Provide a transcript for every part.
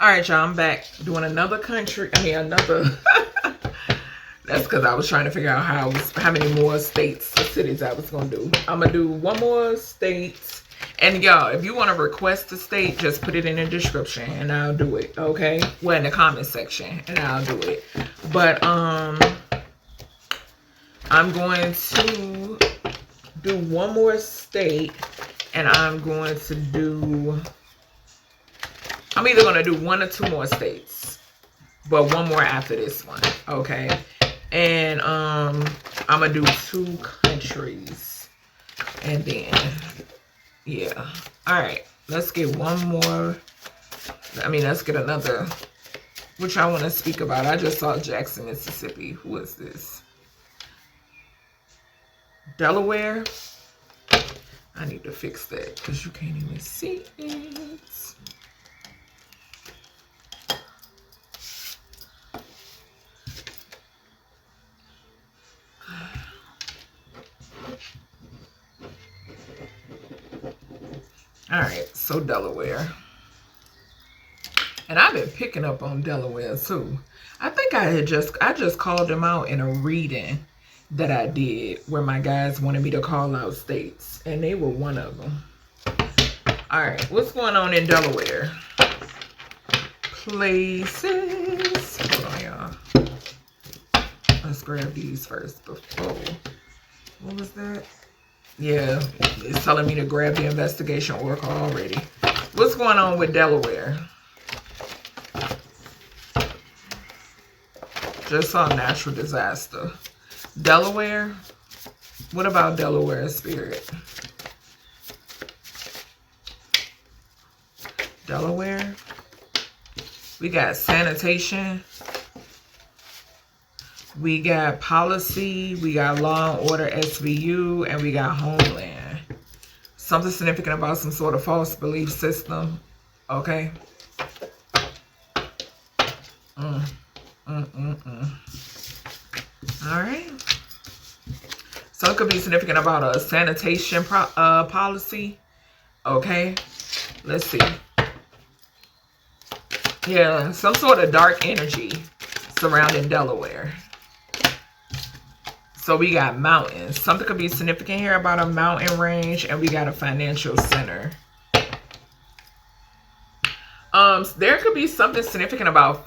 All right, y'all, I'm back doing another country. Another. That's because I was trying to figure out how many more states or cities I was going to do. I'm going to do one more state. And y'all, if you want to request a state, just put it in the description and I'll do it, okay? Well, in the comment section, and I'll do it. But I'm going to do one more state, and I'm either going to do one or two more states, but one more after this one, okay? And I'm going to do 2 countries, and then, yeah. All right, let's get one more. Let's get another, which I want to speak about. I just saw Jackson, Mississippi. Who is this? Delaware. I need to fix that because you can't even see it. All right, so Delaware. And I've been picking up on Delaware too. I think I just called them out in a reading that I did where my guys wanted me to call out states, and they were one of them. All right, what's going on in Delaware? Places. Hold on, y'all. Let's grab these first before. What was that? Yeah, it's telling me to grab the investigation oracle already. What's going on with Delaware? Just saw natural disaster. Delaware? What about Delaware spirit? Delaware? We got sanitation. We got policy, we got law and order SVU, and we got Homeland. Something significant about some sort of false belief system. Okay. All right. So it could be significant about a sanitation policy. Okay. Let's see. Yeah, some sort of dark energy surrounding Delaware. So we got mountains. Something could be significant here about a mountain range, and we got a financial center. There could be something significant about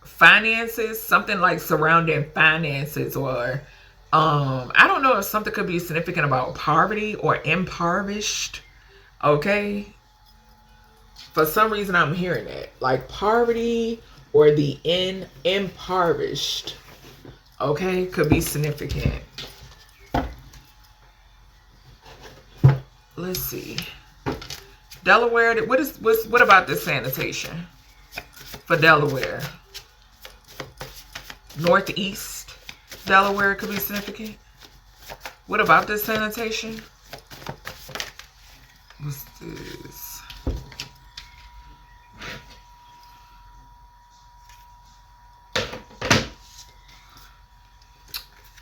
finances, something like surrounding finances, or I don't know if something could be significant about poverty or impoverished. Okay. For some reason, I'm hearing that. Like poverty or the impoverished. Okay? Could be significant. Let's see. Delaware, what about this sanitation? For Delaware. Northeast Delaware could be significant. What about this sanitation? What's this?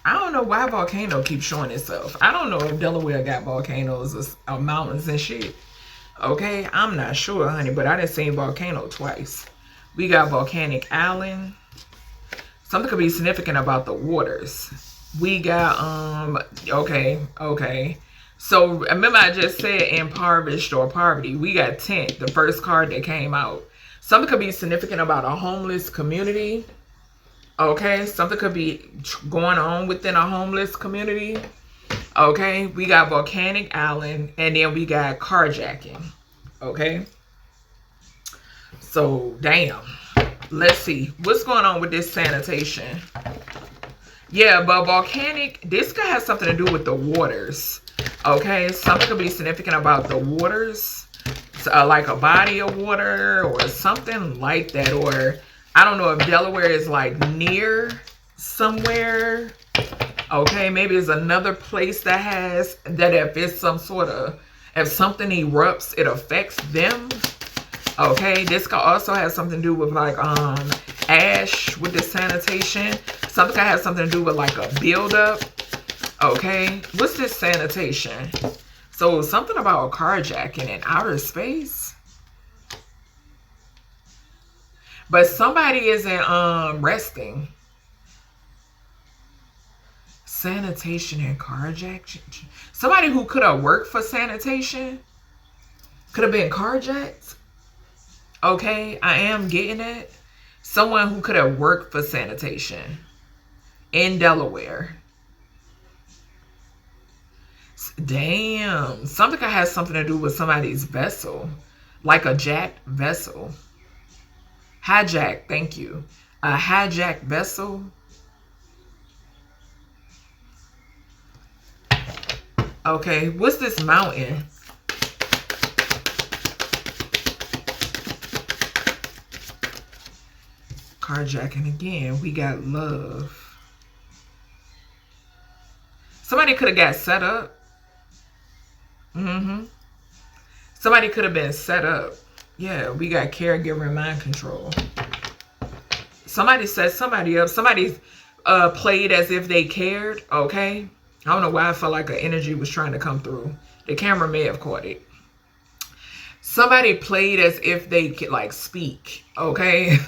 I don't know why volcano keeps showing itself. I don't know if Delaware got volcanoes or mountains and shit. Okay, I'm not sure, honey, but I done seen volcano twice. We got volcanic island. Something could be significant about the waters. We got okay. So remember I just said impoverished or poverty. We got tent, the first card that came out. Something could be significant about a homeless community. Okay, something could be going on within a homeless community. Okay, we got volcanic island, and then we got carjacking. Okay, so damn. Let's see what's going on with this sanitation. Yeah, but volcanic, this could have something to do with the waters. Okay, something could be significant about the waters, like a body of water or something like that, or I don't know if Delaware is like near somewhere. Okay, maybe it's another place that has that. If it's some sort of, if something erupts, it affects them. Okay, this could also have something to do with like ash with the sanitation. Something could have something to do with like a buildup. Okay, what's this sanitation? So something about carjacking in outer space. But somebody isn't resting. Sanitation and carjacking. Somebody who could have worked for sanitation could have been carjacked. Okay, I am getting it. Someone who could have worked for sanitation in Delaware. Damn. Something that has something to do with somebody's vessel. Like a jacked vessel. Hijack, thank you. A hijacked vessel. Okay, what's this mountain? Carjacking again. We got love. Somebody could have got set up. Somebody could have been set up. Yeah, we got caregiver and mind control. Somebody set somebody up. Somebody played as if they cared. Okay. I don't know why I felt like an energy was trying to come through. The camera may have caught it. Somebody played as if they could like speak. Okay.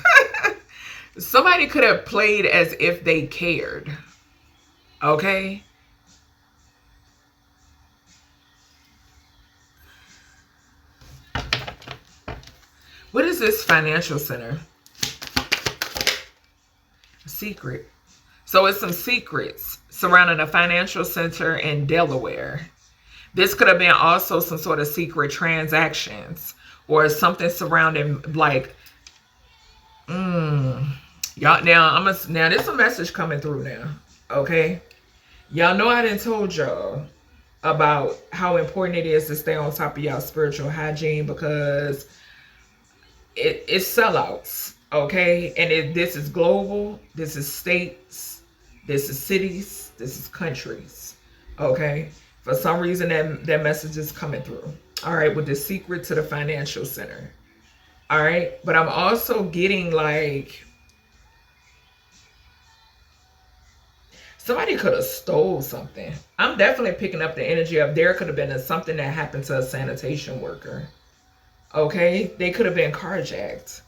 Somebody could have played as if they cared. Okay. What is this financial center? A secret. So it's some secrets surrounding a financial center in Delaware. This could have been also some sort of secret transactions or something surrounding like, y'all. Now there's a message coming through now. Okay. Y'all know I done told y'all about how important it is to stay on top of y'all spiritual hygiene because it's sellouts, okay? And this is global, this is states, this is cities, this is countries, okay? For some reason, that message is coming through, all right, with the secret to the financial center, all right? But I'm also getting like, somebody could have stole something. I'm definitely picking up the energy of there could have been something that happened to a sanitation worker. Okay, they could have been carjacked.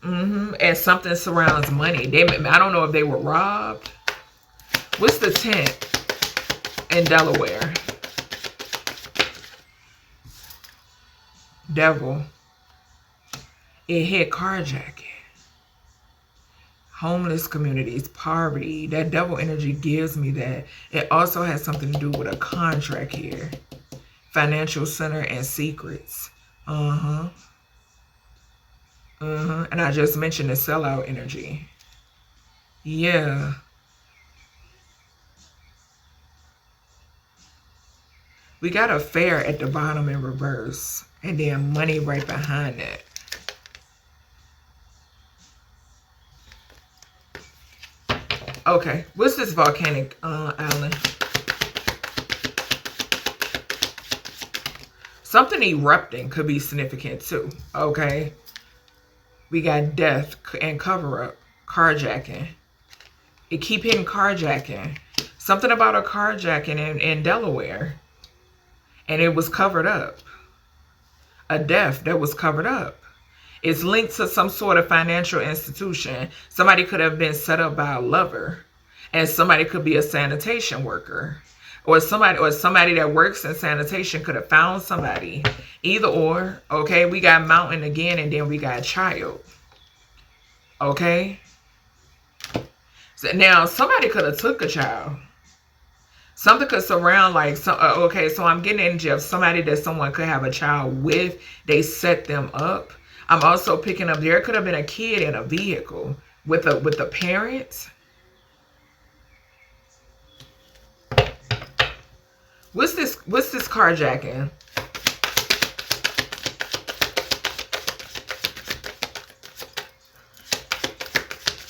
And something surrounds money. I don't know if they were robbed. What's the tent in Delaware? Devil. It hit carjacking. Homeless communities, poverty. That devil energy gives me that. It also has something to do with a contract here. Financial center and secrets. And I just mentioned the sellout energy. Yeah. We got a fair at the bottom in reverse. And then money right behind it. Okay. What's this volcanic island? Something erupting could be significant too, okay? We got death and cover-up, carjacking. It keep hitting carjacking. Something about a carjacking in Delaware. And it was covered up. A death that was covered up. It's linked to some sort of financial institution. Somebody could have been set up by a lover. And somebody could be a sanitation worker. Or somebody that works in sanitation could have found somebody. Either or. Okay, we got mountain again, and then we got child. Okay. So now somebody could have took a child. Something could surround like okay. So I'm getting energy of somebody that someone could have a child with. They set them up. I'm also picking up there could have been a kid in a vehicle with the parents. What's this carjacking?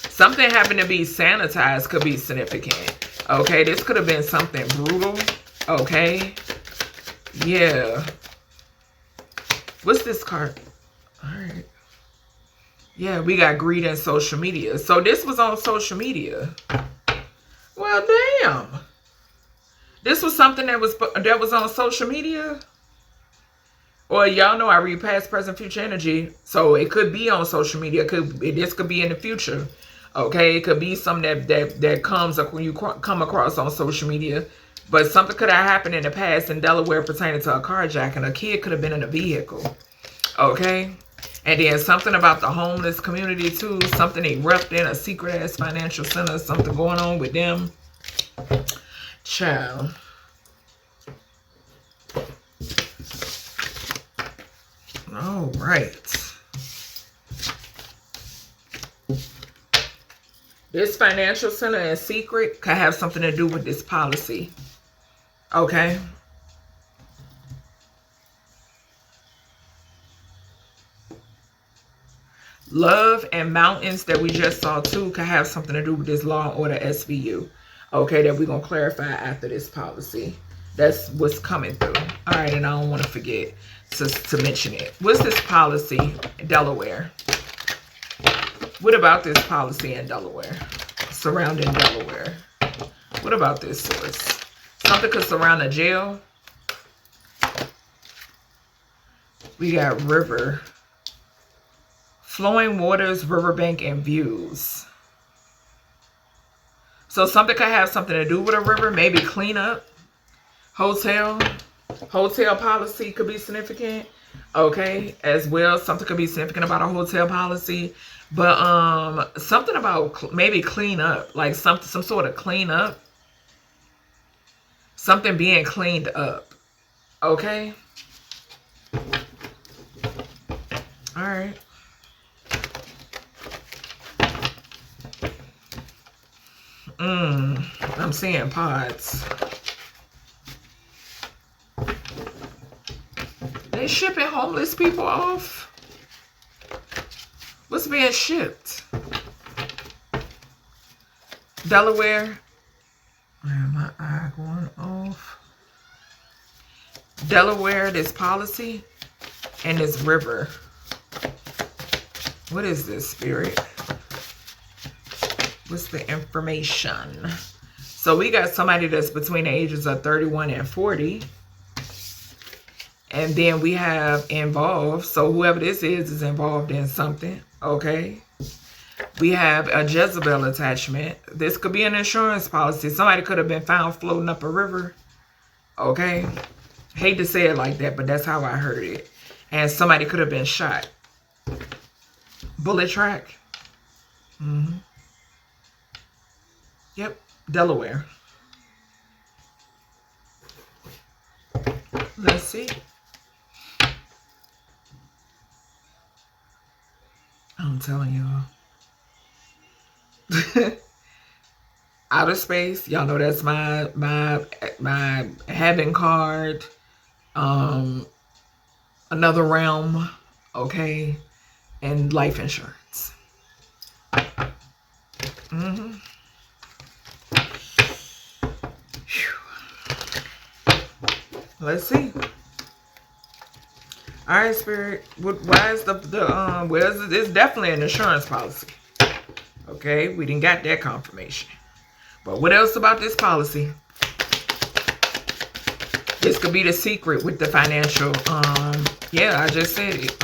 Something happened to be sanitized could be significant. Okay, this could have been something brutal. Okay. Yeah. What's this card? Alright. Yeah, we got greed and social media. So this was on social media. Well, damn. This was something that was on social media. Or y'all know I read past, present, future energy, so it could be on social media. This could be in the future. Okay, it could be something that comes up when you come across on social media. But something could have happened in the past in Delaware pertaining to a carjacking. A kid could have been in a vehicle. Okay, and then something about the homeless community too. Something erupted, a secret ass financial center. Something going on with them. Child. All right. This financial center and secret could have something to do with this policy. Okay. Love and mountains that we just saw too could have something to do with this law and order SVU. Okay, that we're going to clarify after this policy. That's what's coming through. All right, and I don't want to forget to mention it. What's this policy in Delaware? What about this policy in Delaware? Surrounding Delaware. What about this source? Something could surround a jail. We got river. Flowing waters, riverbank, and views. So something could have something to do with a river. Maybe cleanup. Hotel policy could be significant. Okay, as well. Something could be significant about a hotel policy. But something about maybe clean up. Like some sort of clean up. Something being cleaned up. Okay. All right. I'm seeing pods. They shipping homeless people off? What's being shipped? Delaware. Where am my eye going off? Delaware, this policy, and this river. What is this, spirit? What's the information? So we got somebody that's between the ages of 31 and 40. And then we have involved. So whoever this is involved in something. Okay. We have a Jezebel attachment. This could be an insurance policy. Somebody could have been found floating up a river. Okay. Hate to say it like that, but that's how I heard it. And somebody could have been shot. Bullet track. Yep. Delaware. Let's see. I'm telling y'all. Outer space. Y'all know that's my heaven card. Another realm. Okay. And life insurance. Let's see. All right, spirit. Why is it's definitely an insurance policy. Okay, we didn't got that confirmation. But what else about this policy? This could be the secret with the financial. Yeah, I just said it.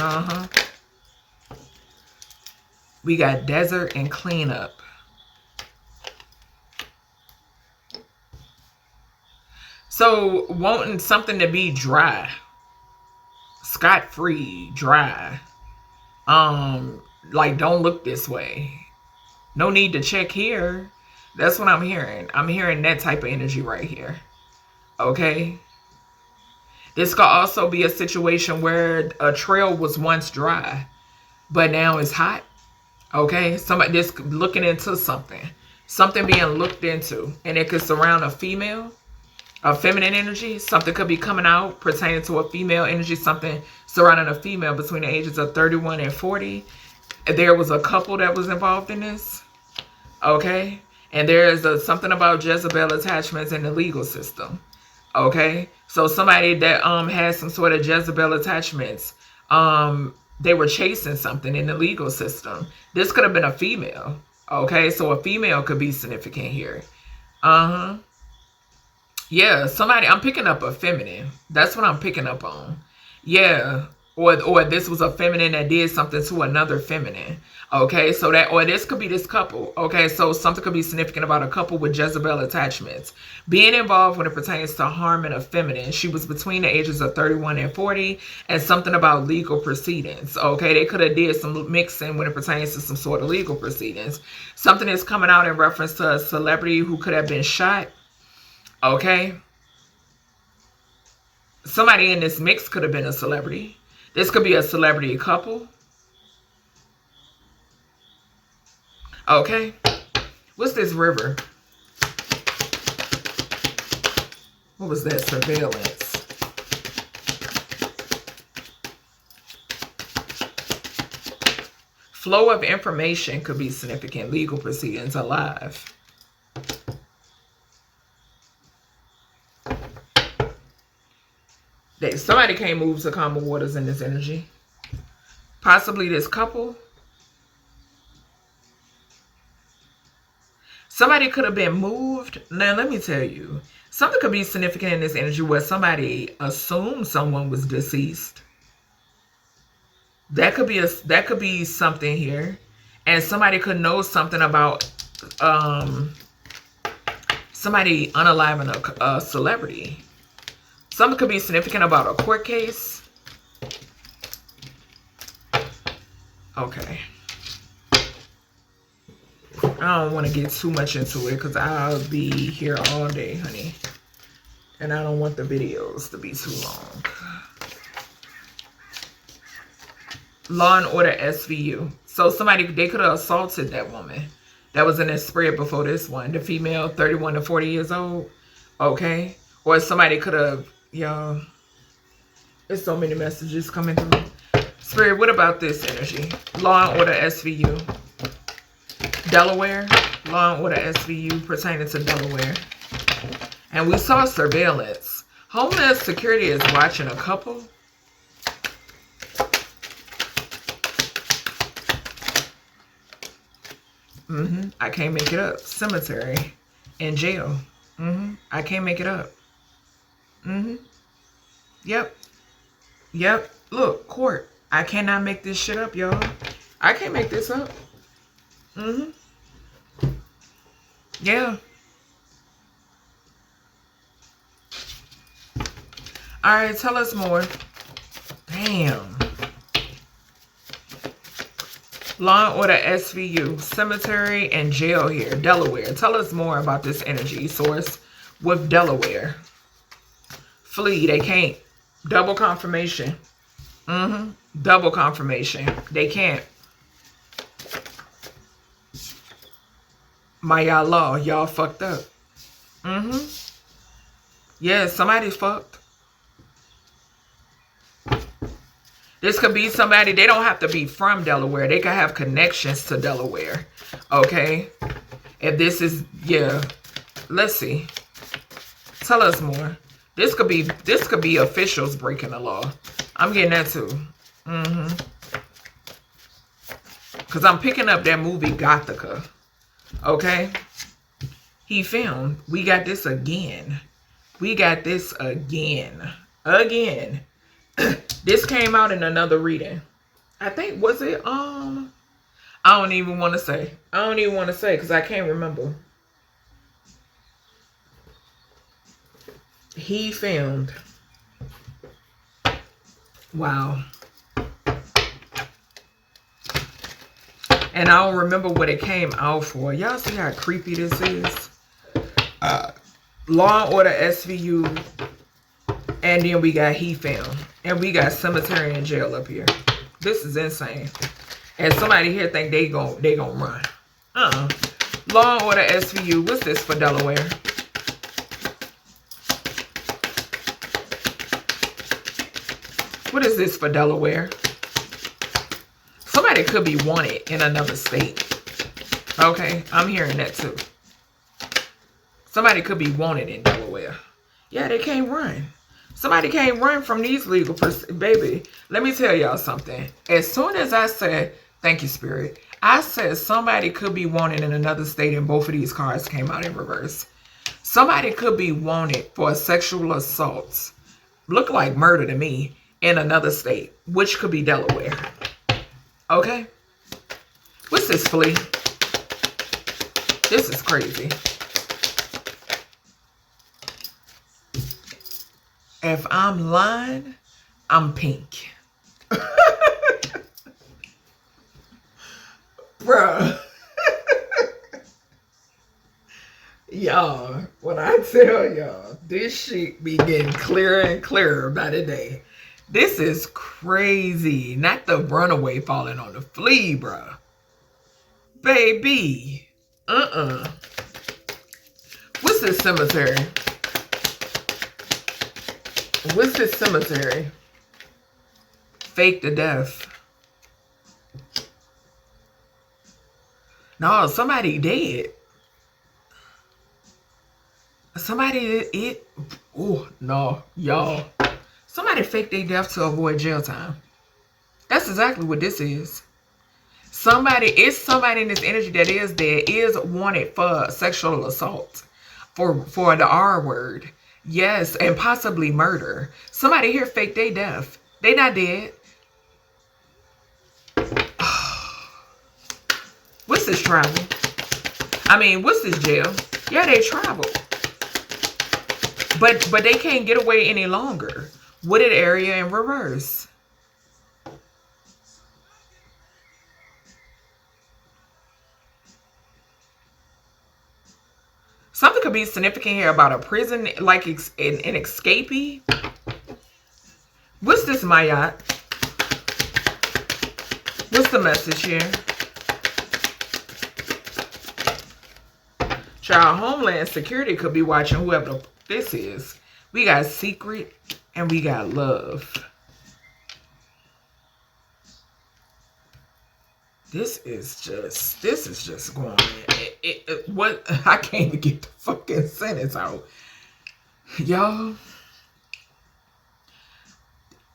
We got desert and cleanup. So wanting something to be dry. Scot-free, dry. Like don't look this way. No need to check here. That's what I'm hearing. I'm hearing that type of energy right here. Okay. This could also be a situation where a trail was once dry, but now it's hot. Okay. Somebody just looking into something. Something being looked into. And it could surround a female. A feminine energy. Something could be coming out pertaining to a female energy. Something surrounding a female between the ages of 31 and 40. There was a couple that was involved in this. Okay. And there is something about Jezebel attachments in the legal system. Okay. So somebody that has some sort of Jezebel attachments, they were chasing something in the legal system. This could have been a female. Okay. So a female could be significant here. Yeah, somebody, I'm picking up a feminine. That's what I'm picking up on. Yeah. Or this was a feminine that did something to another feminine. Okay, so that, or this could be this couple. Okay, so something could be significant about a couple with Jezebel attachments. Being involved when it pertains to harming a feminine. She was between the ages of 31 and 40, and something about legal proceedings. Okay, they could have did some mixing when it pertains to some sort of legal proceedings. Something is coming out in reference to a celebrity who could have been shot. Okay. Somebody in this mix could have been a celebrity. This could be a celebrity couple. Okay. What's this river? What was that? Surveillance. Flow of information could be significant. Legal proceedings alive. Somebody can't move to calmer waters in this energy. Possibly this couple. Somebody could have been moved. Now, let me tell you. Something could be significant in this energy where somebody assumed someone was deceased. That could be something here. And somebody could know something about somebody unaliving a celebrity. Something could be significant about a court case. Okay. I don't want to get too much into it because I'll be here all day, honey. And I don't want the videos to be too long. Law and Order SVU. So somebody, they could have assaulted that woman that was in this spread before this one. The female, 31 to 40 years old. Okay. Or somebody could have, y'all, there's so many messages coming through. Spirit, what about this energy? Law and Order SVU. Delaware. Law and Order SVU pertaining to Delaware. And we saw surveillance. Homeland Security is watching a couple. I can't make it up. Cemetery and jail. I can't make it up. Yep. Look, court. I cannot make this shit up, y'all. I can't make this up. Yeah. All right, tell us more. Damn. Law and Order SVU, cemetery and jail here, Delaware. Tell us more about this energy source with Delaware. Flee, they can't. Double confirmation. Double confirmation. They can't. My y'all law, y'all fucked up. Yeah, somebody's fucked. This could be somebody, they don't have to be from Delaware. They could have connections to Delaware. Okay? If this is, yeah. Let's see. Tell us more. This could be officials breaking the law. I'm getting that too. Because I'm picking up that movie Gothica. Okay? He filmed. We got this again. We got this again. Again. This came out in another reading. I think, was it, I don't even want to say. I don't even want to say because I can't remember. He filmed. Wow. And I don't remember what it came out for. Y'all see how creepy this is? Law and Order SVU. And then we got he filmed. And we got cemetery and jail up here. This is insane. And somebody here think they gon' run. Law and Order SVU. What's this for Delaware? What is this for Delaware? Somebody could be wanted in another state. Okay, I'm hearing that too. Somebody could be wanted in Delaware. Yeah, they can't run. Somebody can't run from these legal baby. Let me tell y'all something. As soon as I said, thank you, Spirit, I said somebody could be wanted in another state and both of these cards came out in reverse. Somebody could be wanted for sexual assaults. Look like murder to me in another state, which could be Delaware. Okay? What's this, flea? This is crazy. If I'm lying, I'm pink. Bruh. Y'all, when I tell y'all, this shit be getting clearer and clearer by the day. This is crazy. Not the runaway falling on the flea, bruh. Baby. What's this cemetery? What's this cemetery? Fake to death. No, somebody dead. Somebody, oh, no, y'all. Somebody faked their death to avoid jail time. That's exactly what this is. It's somebody in this energy that is dead, is wanted for sexual assault, for the R word. Yes, and possibly murder. Somebody here faked their death. They not dead. What's this travel? I mean, what's this jail? Yeah, they travel. But they can't get away any longer. Wooded area in reverse. Something could be significant here about a prison, like an escapee. What's this, Mayat? What's the message here? Child, Homeland Security could be watching whoever this is. We got secret and we got love. This is just going. What? I can't even get the fucking sentence out, y'all.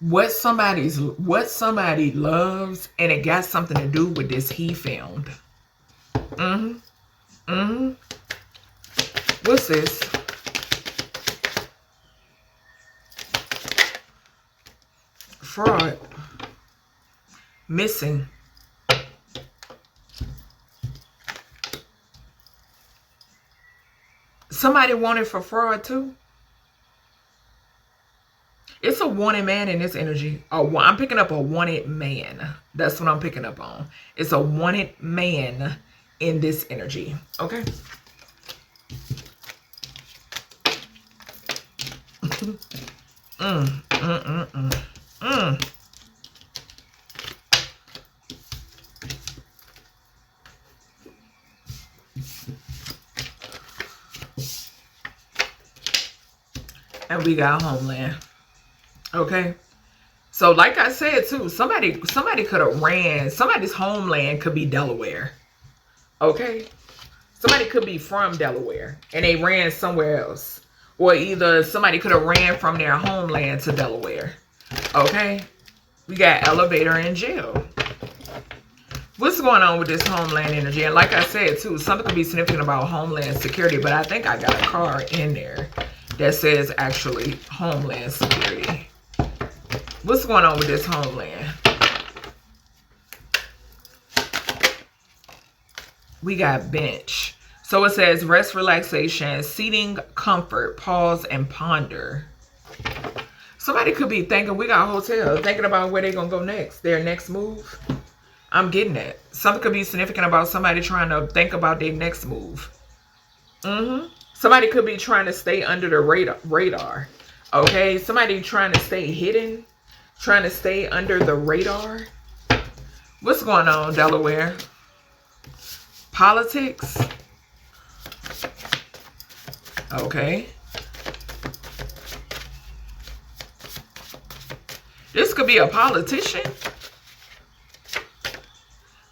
What somebody loves, and it got something to do with this he found. What's this? Fraud. Missing. Somebody wanted for fraud too. It's a wanted man in this energy. I'm picking up a wanted man. That's what I'm picking up on. It's a wanted man in this energy. Okay. And we got Homeland. Okay. So like I said too, somebody could have ran. Somebody's homeland could be Delaware. Okay. Somebody could be from Delaware and they ran somewhere else. Or either somebody could have ran from their homeland to Delaware. Okay. We got elevator in jail. What's going on with this Homeland energy? And like I said too, something could be significant about Homeland Security, but I think I got a card in there that says actually Homeland Security. What's going on with this Homeland? We got bench. So it says rest, relaxation, seating, comfort, pause, and ponder. Somebody could be thinking, we got a hotel, thinking about where they're going to go next, their next move. I'm getting it. Something could be significant about somebody trying to think about their next move. Somebody could be trying to stay under the radar. Okay? Somebody trying to stay hidden. Trying to stay under the radar. What's going on, Delaware? Politics. Okay. This could be a politician.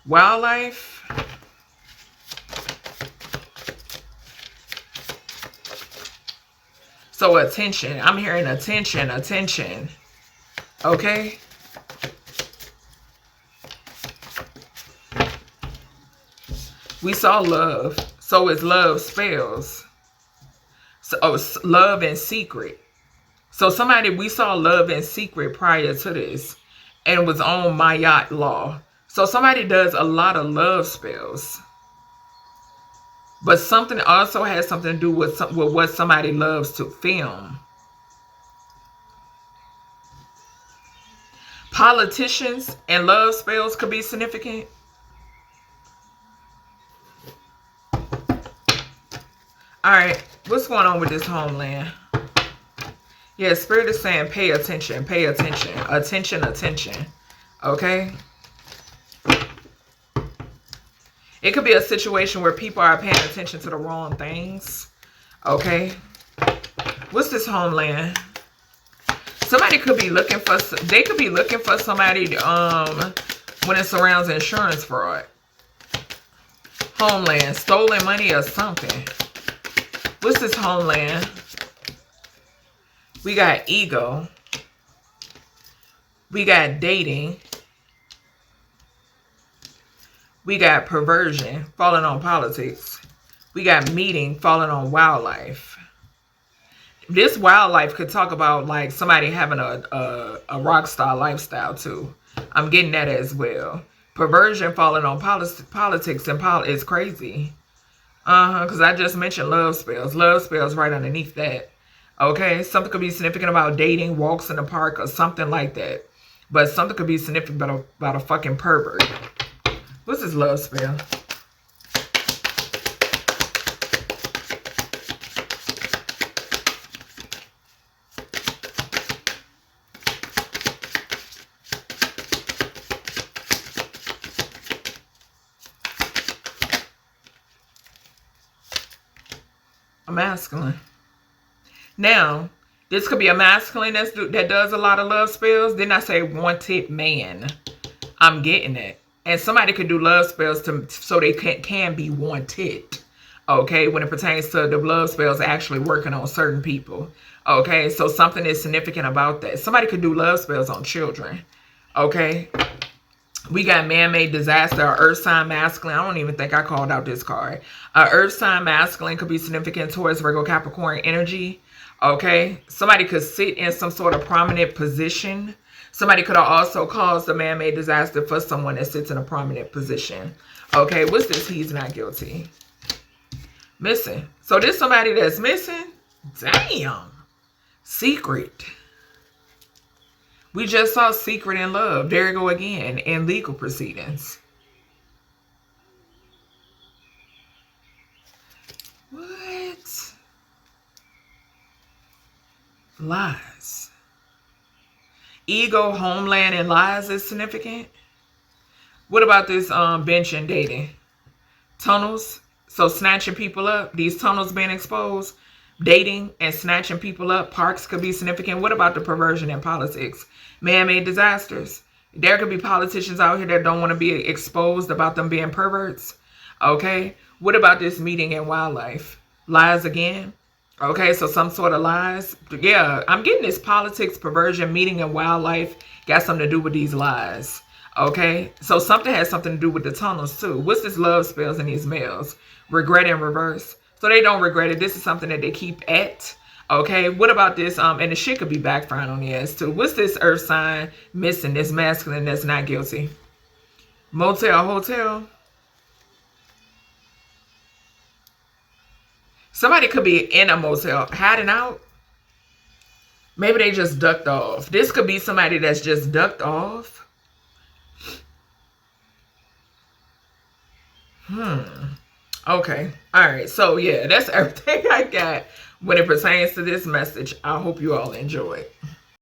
Wildlife. So attention. I'm hearing attention, attention. Okay. We saw love. So it's love spells. love in secret. So somebody, we saw love in secret prior to this, and was on Mayat law. So somebody does a lot of love spells. But something also has something to do with what somebody loves to film. Politicians and love spells could be significant. Alright, what's going on with this Homeland? Yeah, Spirit is saying pay attention, pay attention, attention, attention. Okay? It could be a situation where people are paying attention to the wrong things. Okay? What's this Homeland? Somebody could be looking for, they could be looking for somebody when it surrounds insurance fraud. Homeland, stolen money or something. What's this Homeland? We got ego. We got dating. We got perversion, falling on politics. We got meeting, falling on wildlife. This wildlife could talk about like somebody having a rock star lifestyle too. I'm getting that as well. Perversion falling on politics and is crazy. Because I just mentioned love spells. Love spells right underneath that. Okay, something could be significant about dating, walks in the park, or something like that. But something could be significant about a fucking pervert. What's this love spell? A masculine. Now, this could be a masculine that does a lot of love spells. Didn't I say wanted man? I'm getting it. And somebody could do love spells so they can be wanted. Okay, when it pertains to the love spells actually working on certain people. Okay, so something is significant about that. Somebody could do love spells on children. Okay, we got man-made disaster, or earth sign masculine. I don't even think I called out this card. Earth sign masculine could be significant towards Virgo Capricorn energy. Okay, somebody could sit in some sort of prominent position. Somebody could have also caused a man-made disaster for someone that sits in a prominent position. Okay, what's this? He's not guilty. Missing. So this somebody that's missing? Damn. Secret. We just saw secret in love. There you go again. In legal proceedings. What? Lies. Ego, Homeland, and lies is significant. What about this bench and dating? Tunnels. So snatching people up. These tunnels being exposed. Dating and snatching people up. Parks could be significant. What about the perversion in politics? Man-made disasters. There could be politicians out here that don't want to be exposed about them being perverts. Okay. What about this meeting in wildlife? Lies again. Okay, so some sort of lies. Yeah, I'm getting this politics, perversion, meeting, and wildlife got something to do with these lies. Okay, so something has something to do with the tunnels too. What's this love spells in these males? Regret in reverse. So they don't regret it. This is something that they keep at. Okay, what about this? And the shit could be backfiring on the ass too. What's this earth sign missing? This masculine that's not guilty. Motel, hotel. Somebody could be in a motel, hiding out. Maybe they just ducked off. This could be somebody that's just ducked off. Okay. All right. So, yeah, that's everything I got when it pertains to this message. I hope you all enjoy it.